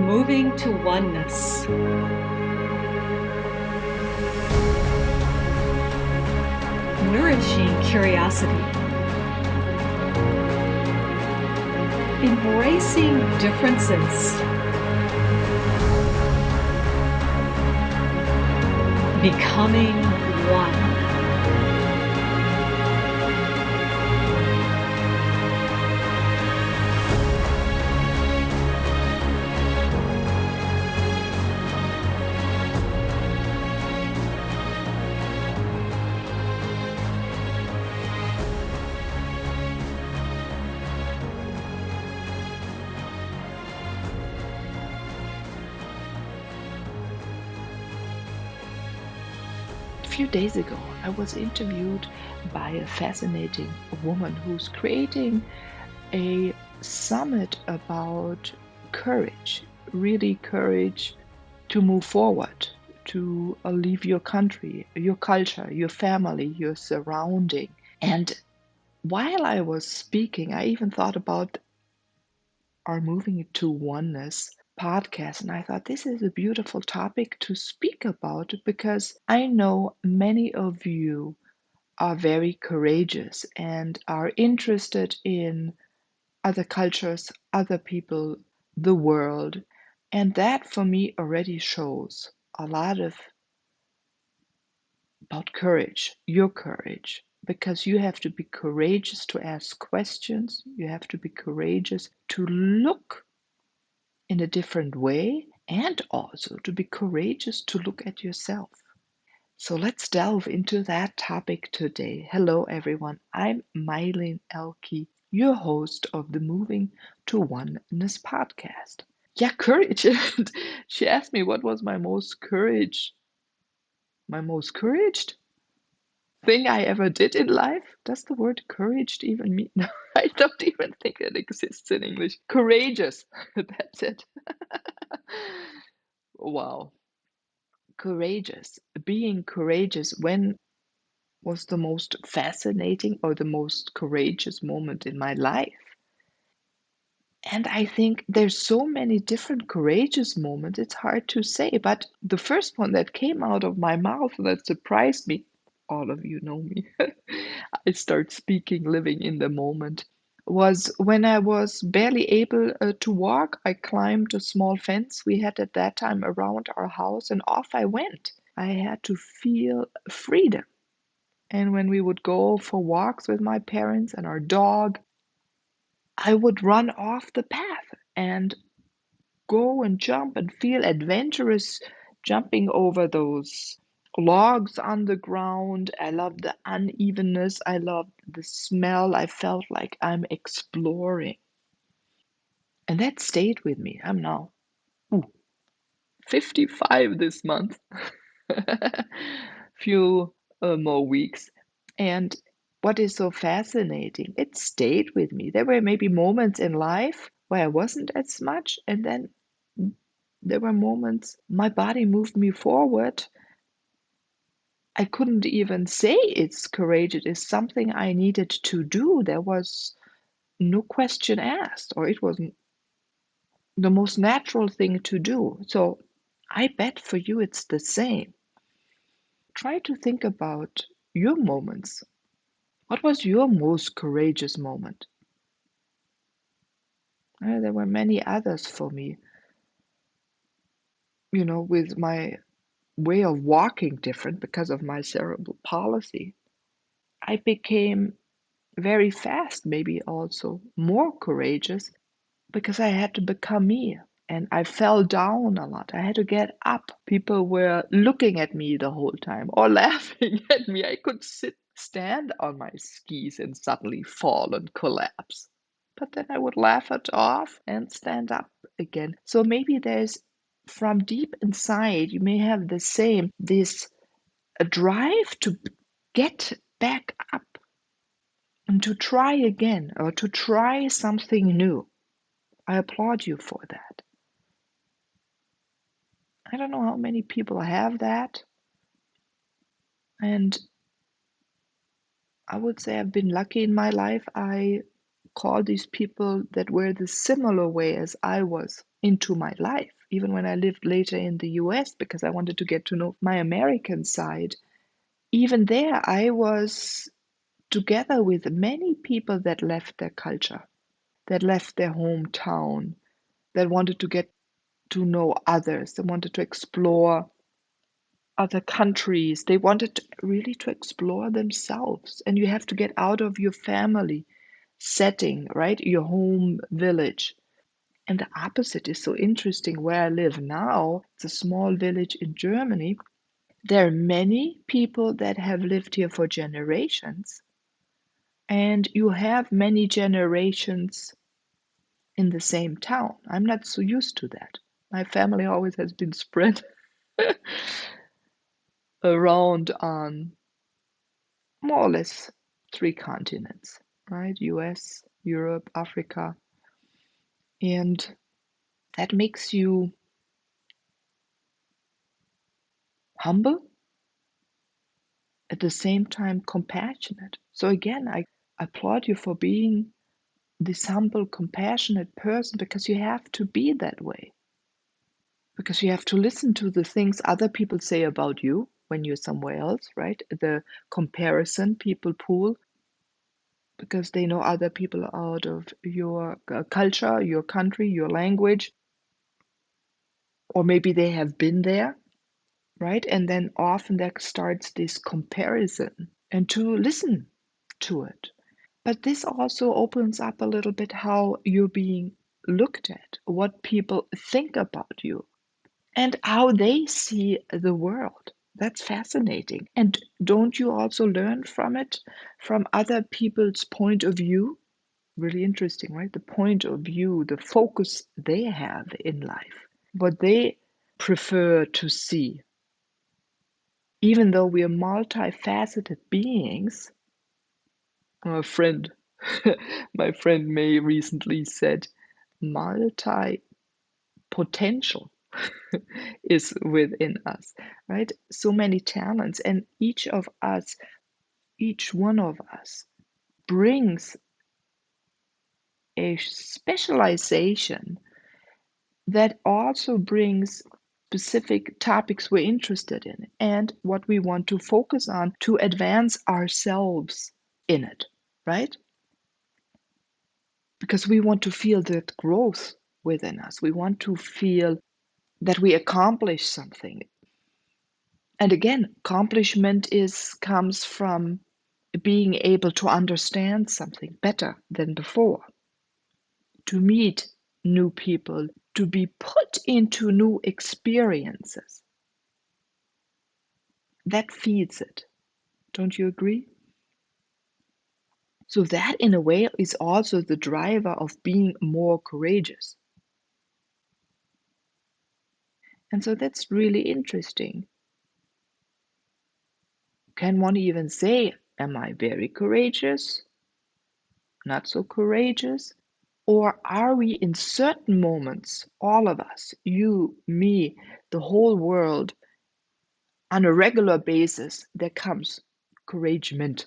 Moving to oneness. Nourishing curiosity. Embracing differences. Becoming one. A few days ago, I was interviewed by a fascinating woman who's creating a summit about courage, really courage to move forward, to leave your country, your culture, your family, your surrounding. And while I was speaking, I even thought about our Moving to Oneness podcast. And I thought this is a beautiful topic to speak about because I know many of you are very courageous and are interested in other cultures, other people, the world. And that for me already shows a lot of about courage, your courage, because you have to be courageous to ask questions. You have to be courageous to look in a different way and also to be courageous to look at yourself. So let's delve into that topic today. Hello, everyone. I'm Meilin Ehlke, your host of the Moving to Oneness podcast. Yeah, courage. And she asked me what was my most couraged thing I ever did in life. Does the word courage even mean? No, I don't even think it exists in English. Courageous. That's it. Wow. Courageous. Being courageous. When was the most fascinating or the most courageous moment in my life? And I think there's so many different courageous moments, it's hard to say. But the first one that came out of my mouth that surprised me, all of you know me, I start speaking, living in the moment, was when I was barely able to walk. I climbed a small fence we had at that time around our house, and off I went. I had to feel freedom. And when we would go for walks with my parents and our dog, I would run off the path and go and jump and feel adventurous jumping over those logs on the ground. I loved the unevenness. I loved the smell. I felt like I'm exploring. And that stayed with me. I'm now ooh, 55 this month. Few more weeks. And what is so fascinating, it stayed with me. There were maybe moments in life where I wasn't as much, and then there were moments my body moved me forward. I couldn't even say it's courage. It is something I needed to do. There was no question asked, or it was the most natural thing to do. So I bet for you it's the same. Try to think about your moments. What was your most courageous moment? There were many others for me. With my way of walking different because of my cerebral palsy, I became very fast, maybe also more courageous because I had to become me. And I fell down a lot. I had to get up. People were looking at me the whole time or laughing at me. I could stand on my skis and suddenly fall and collapse. But then I would laugh it off and stand up again. So maybe there's from deep inside, you may have the same, this a drive to get back up and to try again or to try something new. I applaud you for that. I don't know how many people have that. And I would say I've been lucky in my life. I call these people that were the similar way as I was into my life. Even when I lived later in the US, because I wanted to get to know my American side, even there I was together with many people that left their culture, that left their hometown, that wanted to get to know others, that wanted to explore other countries. They wanted really to explore themselves. And you have to get out of your family setting, right? Your home village. And the opposite is so interesting. Where I live now, it's a small village in Germany. There are many people that have lived here for generations, and you have many generations in the same town. I'm not so used to that. My family always has been spread around on more or less three continents, right? US, Europe, Africa. And that makes you humble, at the same time compassionate. So again, I applaud you for being this humble, compassionate person, because you have to be that way. Because you have to listen to the things other people say about you when you're somewhere else, right? The comparison people pull because they know other people out of your culture, your country, your language, or maybe they have been there, right? And then often that starts this comparison, and to listen to it. But this also opens up a little bit how you're being looked at, what people think about you, and how they see the world. That's fascinating. And don't you also learn from it, from other people's point of view? Really interesting, right? The point of view, the focus they have in life, what they prefer to see. Even though we are multifaceted beings, a friend, my friend May recently said, multi potential is within us, right? So many talents, and each of us, each one of us brings a specialization that also brings specific topics we're interested in and what we want to focus on to advance ourselves in it, right? Because we want to feel that growth within us. We want to feel that we accomplish something. And again, accomplishment is comes from being able to understand something better than before, to meet new people, to be put into new experiences. That feeds it. Don't you agree? So that in a way is also the driver of being more courageous. And so that's really interesting. Can one even say, am I very courageous? Not so courageous? Or are we in certain moments, all of us, you, me, the whole world, on a regular basis, there comes couragement.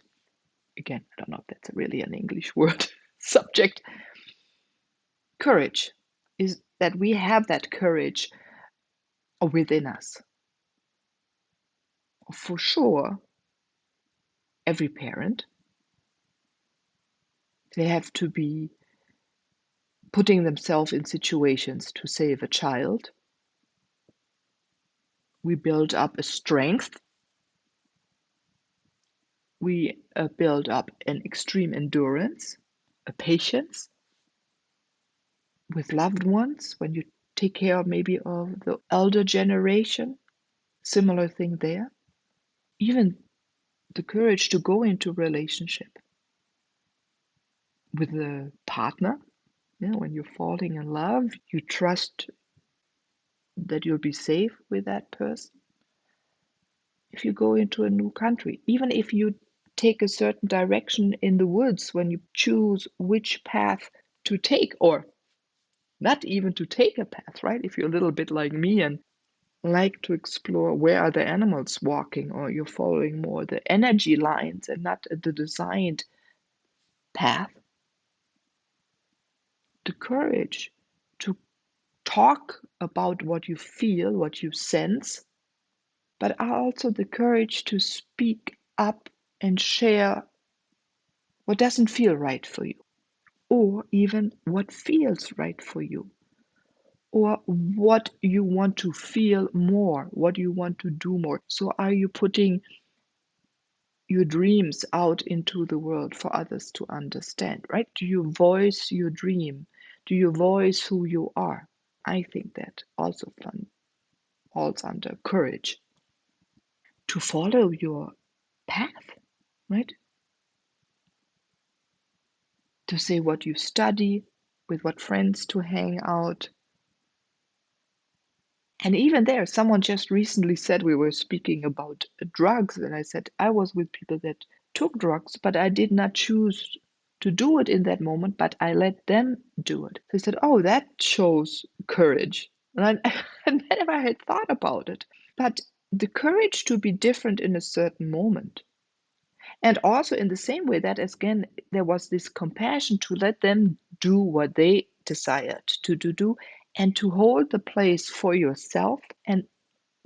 Again, I don't know if that's really an English word subject. Courage is that we have that courage within us. For sure, every parent, they have to be putting themselves in situations to save a child. We build up a strength. We build up an extreme endurance, a patience with loved ones when you take care of maybe of the elder generation. Similar thing there. Even the courage to go into relationship with a partner. You know, when you're falling in love, you trust that you'll be safe with that person. If you go into a new country, even if you take a certain direction in the woods, when you choose which path to take, or not even to take a path, right? If you're a little bit like me and like to explore where are the animals walking, or you're following more the energy lines and not the designed path, the courage to talk about what you feel, what you sense, but also the courage to speak up and share what doesn't feel right for you, or even what feels right for you, or what you want to feel more, what you want to do more. So, are you putting your dreams out into the world for others to understand, right? Do you voice your dream? Do you voice who you are? I think that also falls under courage to follow your path, right? To say what you study, with what friends to hang out. And even there, someone just recently said, we were speaking about drugs, and I said I was with people that took drugs, but I did not choose to do it in that moment, but I let them do it. They said, oh, that shows courage. And I never had thought about it. But the courage to be different in a certain moment. And also in the same way that, again, there was this compassion to let them do what they desired to do, and to hold the place for yourself and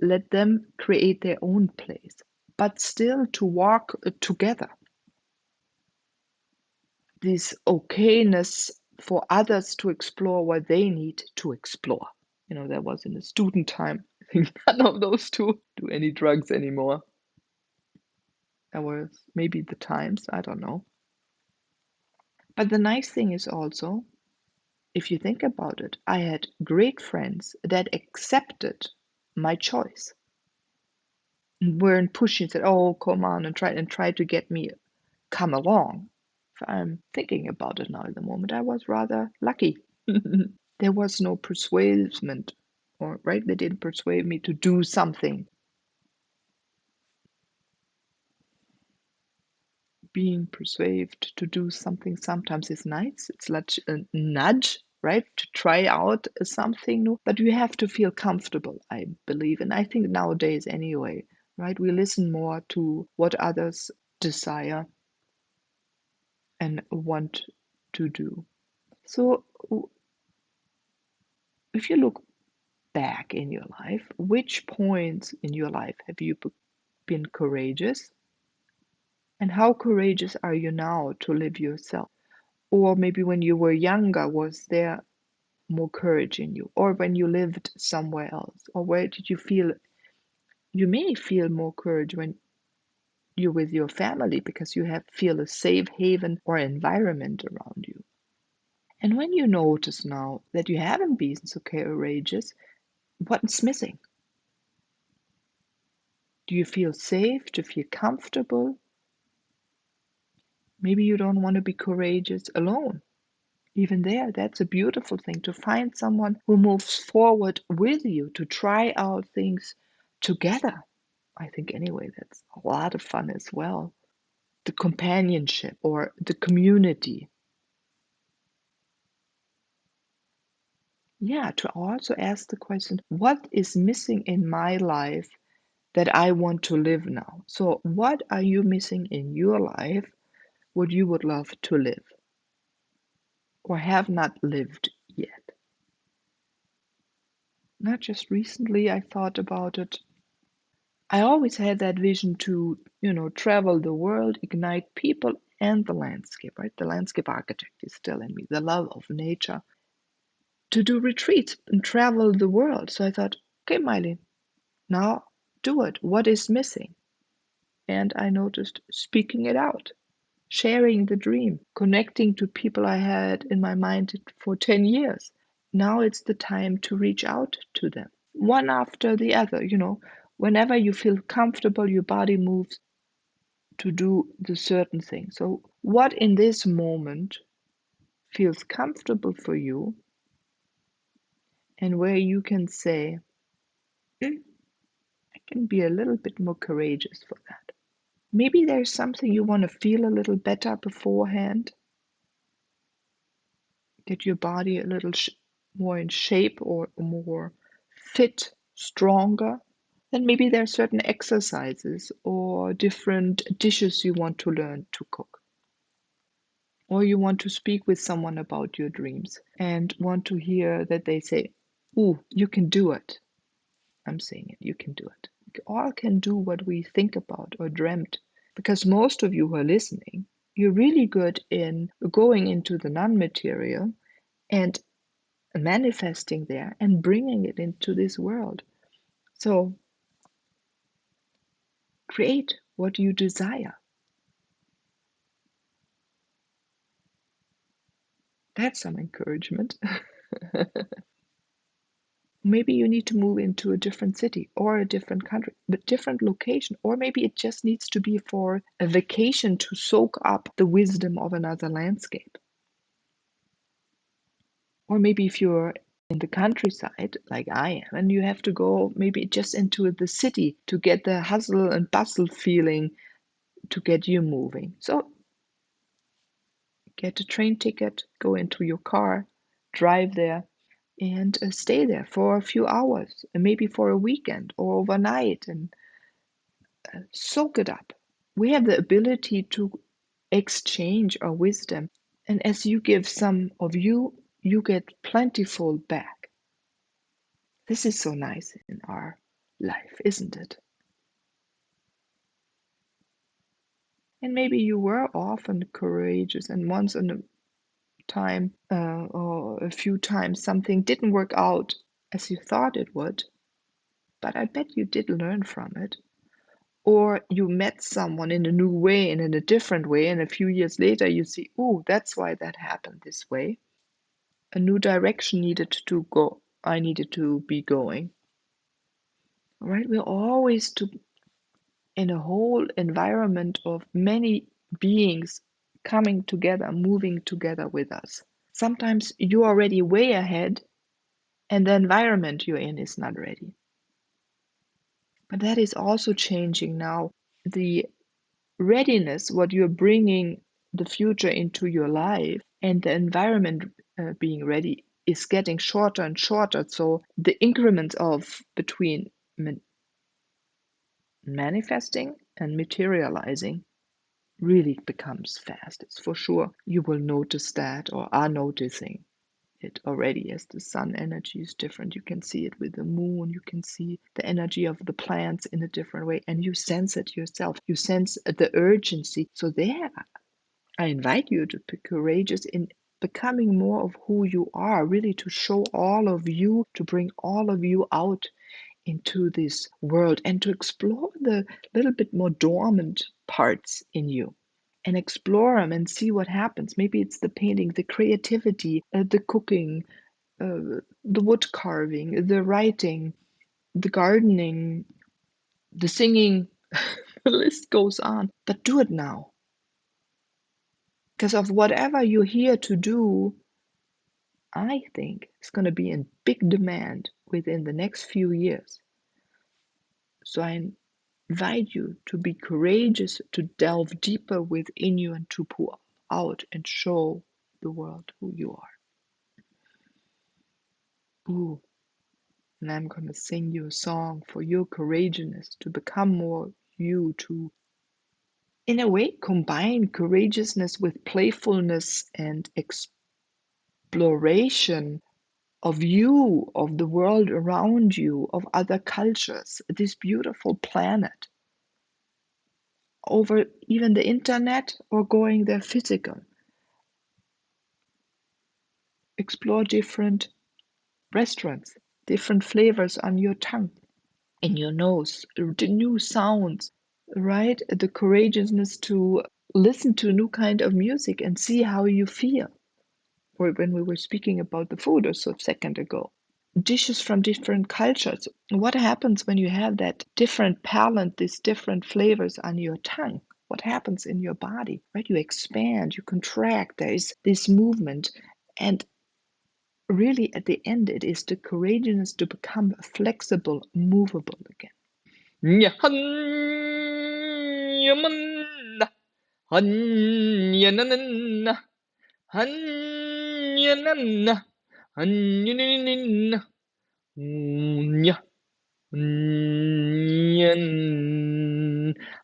let them create their own place, but still to walk together. This okayness for others to explore what they need to explore. That was in the student time. I think none of those two do any drugs anymore. That was maybe the times, I don't know. But the nice thing is also, if you think about it, I had great friends that accepted my choice, weren't pushing, said, "Oh, come on," and tried to get me come along. If I'm thinking about it now at the moment, I was rather lucky. There was no persuasion, or right, they didn't persuade me to do something. Being persuaded to do something sometimes is nice. It's like a nudge, right? To try out something new, but you have to feel comfortable, I believe. And I think nowadays, anyway, right? We listen more to what others desire and want to do. So, if you look back in your life, which points in your life have you been courageous? And how courageous are you now to live yourself? Or maybe when you were younger, was there more courage in you? Or when you lived somewhere else? Or where did you feel, you may feel more courage when you're with your family because you feel a safe haven or environment around you. And when you notice now that you haven't been so courageous, what's missing? Do you feel safe? Do you feel comfortable? Maybe you don't want to be courageous alone. Even there, that's a beautiful thing to find someone who moves forward with you to try out things together. I think, anyway, that's a lot of fun as well. The companionship or the community. Yeah, to also ask the question, what is missing in my life that I want to live now? So, what are you missing in your life, what you would love to live or have not lived yet? Not just recently, I thought about it. I always had that vision to, travel the world, ignite people and the landscape, right? The landscape architect is still in me, the love of nature, to do retreats and travel the world. So I thought, okay, Meilin, now do it. What is missing? And I noticed speaking it out, sharing the dream, connecting to people I had in my mind for 10 years. Now it's the time to reach out to them, one after the other, whenever you feel comfortable, your body moves to do the certain thing. So, what in this moment feels comfortable for you, and where you can say, I can be a little bit more courageous for that. Maybe there's something you want to feel a little better beforehand, get your body a little more in shape or more fit, stronger. Then maybe there are certain exercises or different dishes you want to learn to cook. Or you want to speak with someone about your dreams and want to hear that they say, Ooh, you can do it. I'm saying it, you can do it. We all can do what we think about or dreamt. Because most of you who are listening, you're really good in going into the non-material and manifesting there and bringing it into this world. So create what you desire. That's some encouragement. Maybe you need to move into a different city or a different country, but different location. Or maybe it just needs to be for a vacation to soak up the wisdom of another landscape. Or maybe if you're in the countryside, like I am, and you have to go maybe just into the city to get the hustle and bustle feeling to get you moving. So get a train ticket, go into your car, drive there, and stay there for a few hours, and maybe for a weekend or overnight, and soak it up. We have the ability to exchange our wisdom, and as you give some of you, you get plentiful back. This is so nice in our life, isn't it? And maybe you were often courageous, and once in a time or a few times something didn't work out as you thought it would, but I bet you did learn from it. Or you met someone in a new way and in a different way, and a few years later you see, oh, that's why that happened this way. A new direction needed to go. I needed to be going. Right? We're always in a whole environment of many beings coming together, moving together with us. Sometimes you're already way ahead, and the environment you're in is not ready. But that is also changing now. The readiness, what you're bringing the future into your life, and the environment being ready is getting shorter and shorter. So the increment of between manifesting and materializing really becomes fast. It's for sure. You will notice that or are noticing it already as the sun energy is different. You can see it with the moon. You can see the energy of the plants in a different way, and you sense it yourself. You sense the urgency. So there, I invite you to be courageous in becoming more of who you are, really to show all of you, to bring all of you out into this world and to explore the little bit more dormant parts in you and explore them and see what happens. Maybe it's the painting, the creativity, the cooking, the wood carving, the writing, the gardening, the singing. The list goes on. But do it now. Because of whatever you're here to do, I think it's going to be in big demand within the next few years. So I invite you to be courageous, to delve deeper within you, and to pour out and show the world who you are. Ooh, and I'm going to sing you a song for your courageousness to become more you, to, in a way, combine courageousness with playfulness and exploration of you, of the world around you, of other cultures, this beautiful planet, over even the internet or going there physical. Explore different restaurants, different flavors on your tongue, in your nose, the new sounds, right? The courageousness to listen to a new kind of music and see how you feel. Or when we were speaking about the food or so a second ago, dishes from different cultures. What happens when you have that different palate, these different flavors on your tongue? What happens in your body, right? You expand, you contract, there is this movement. And really, at the end, it is the courageousness to become flexible, movable again. 한야만나 한야나나나 한야나나 한야나나 우냐 한얀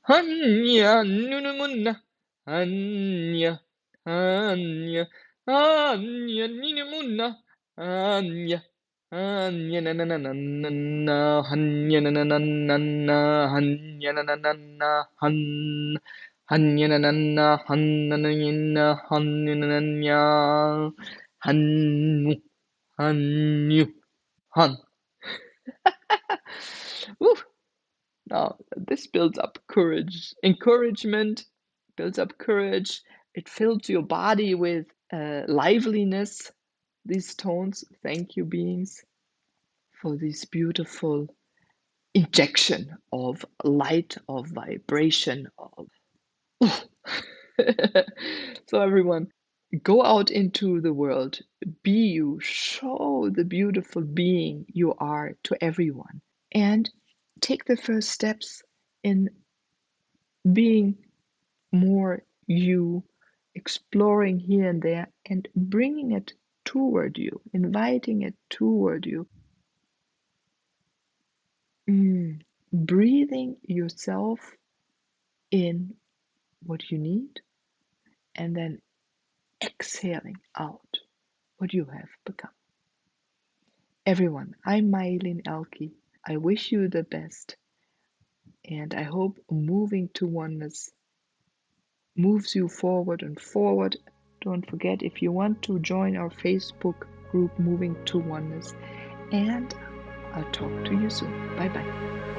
한야 누누문나 한야 한야 한야 니누문나 한야 Hanyananananana, hanyananananana, hanyanananana, hanyananana, hanyanana, hanyananya, hanyu, hanyu, han. Woo! Now, this builds up courage. Encouragement builds up courage. It fills your body with liveliness. These tones, thank you, beings, for this beautiful injection of light, of vibration, of. So, everyone, go out into the world, be you, show the beautiful being you are to everyone, and take the first steps in being more you, exploring here and there, and bringing it toward you, inviting it toward you. Breathing yourself in what you need, and then exhaling out what you have become. Everyone, I'm Meilin Ehlke. I wish you the best, and I hope moving to oneness moves you forward and forward. Don't forget, if you want to join our Facebook group, Moving to Oneness, and I'll talk to you soon. Bye bye.